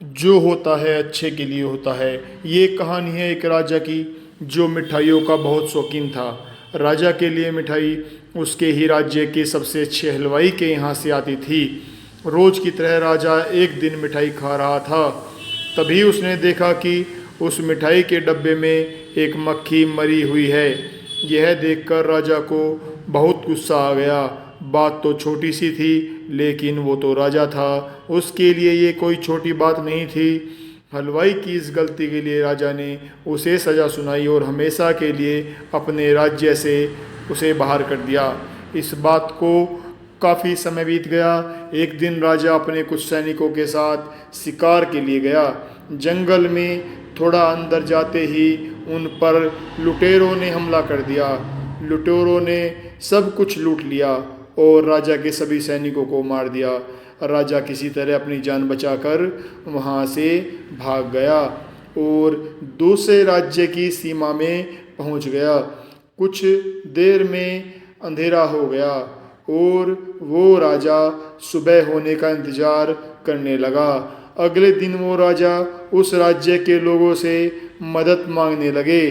जो होता है अच्छे के लिए होता है। ये कहानी है एक राजा की जो मिठाइयों का बहुत शौकीन था। राजा के लिए मिठाई उसके ही राज्य के सबसे अच्छे हलवाई के यहाँ से आती थी। रोज की तरह राजा एक दिन मिठाई खा रहा था। तभी उसने देखा कि उस मिठाई के डब्बे में एक मक्खी मरी हुई है। यह देखकर राजा को बहुत गुस्सा आ गया। बात तो छोटी सी थी, लेकिन वो तो राजा था, उसके लिए ये कोई छोटी बात नहीं थी। हलवाई की इस गलती के लिए राजा ने उसे सज़ा सुनाई और हमेशा के लिए अपने राज्य से उसे बाहर कर दिया। इस बात को काफ़ी समय बीत गया। एक दिन राजा अपने कुछ सैनिकों के साथ शिकार के लिए गया। जंगल में थोड़ा अंदर जाते ही उन पर लुटेरों ने हमला कर दिया। लुटेरों ने सब कुछ लूट लिया और राजा के सभी सैनिकों को मार दिया। राजा किसी तरह अपनी जान बचाकर वहाँ से भाग गया और दूसरे राज्य की सीमा में पहुँच गया। कुछ देर में अंधेरा हो गया और वो राजा सुबह होने का इंतज़ार करने लगा। अगले दिन वो राजा उस राज्य के लोगों से मदद मांगने लगे,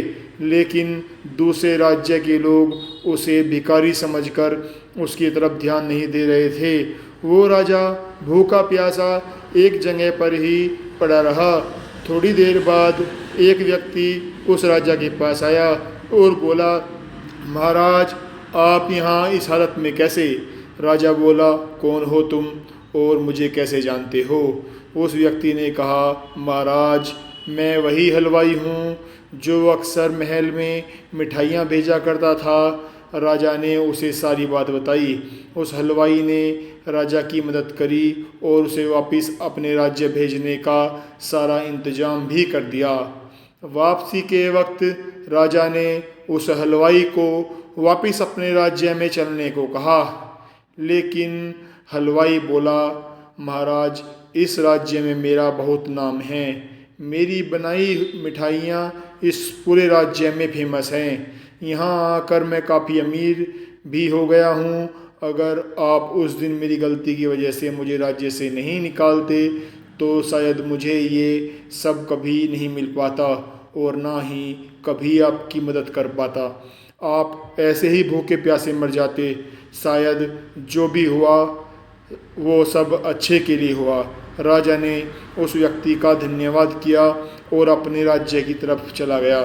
लेकिन दूसरे राज्य के लोग उसे भिखारी समझकर उसकी तरफ ध्यान नहीं दे रहे थे। वो राजा भूखा प्यासा एक जगह पर ही पड़ा रहा। थोड़ी देर बाद एक व्यक्ति उस राजा के पास आया और बोला, महाराज, आप यहाँ इस हालत में कैसे? राजा बोला, कौन हो तुम और मुझे कैसे जानते हो? उस व्यक्ति ने कहा, महाराज, मैं वही हलवाई हूँ जो अक्सर महल में मिठाइयाँ भेजा करता था। राजा ने उसे सारी बात बताई। उस हलवाई ने राजा की मदद करी और उसे वापस अपने राज्य भेजने का सारा इंतजाम भी कर दिया। वापसी के वक्त राजा ने उस हलवाई को वापस अपने राज्य में चलने को कहा, लेकिन हलवाई बोला, महाराज, इस राज्य में मेरा बहुत नाम है। मेरी बनाई मिठाइयाँ इस पूरे राज्य में फेमस हैं। यहाँ आकर मैं काफ़ी अमीर भी हो गया हूँ। अगर आप उस दिन मेरी गलती की वजह से मुझे राज्य से नहीं निकालते तो शायद मुझे ये सब कभी नहीं मिल पाता और ना ही कभी आपकी मदद कर पाता। आप ऐसे ही भूखे प्यासे मर जाते। शायद जो भी हुआ वो सब अच्छे के लिए हुआ। राजा ने उस व्यक्ति का धन्यवाद किया और अपने राज्य की तरफ चला गया।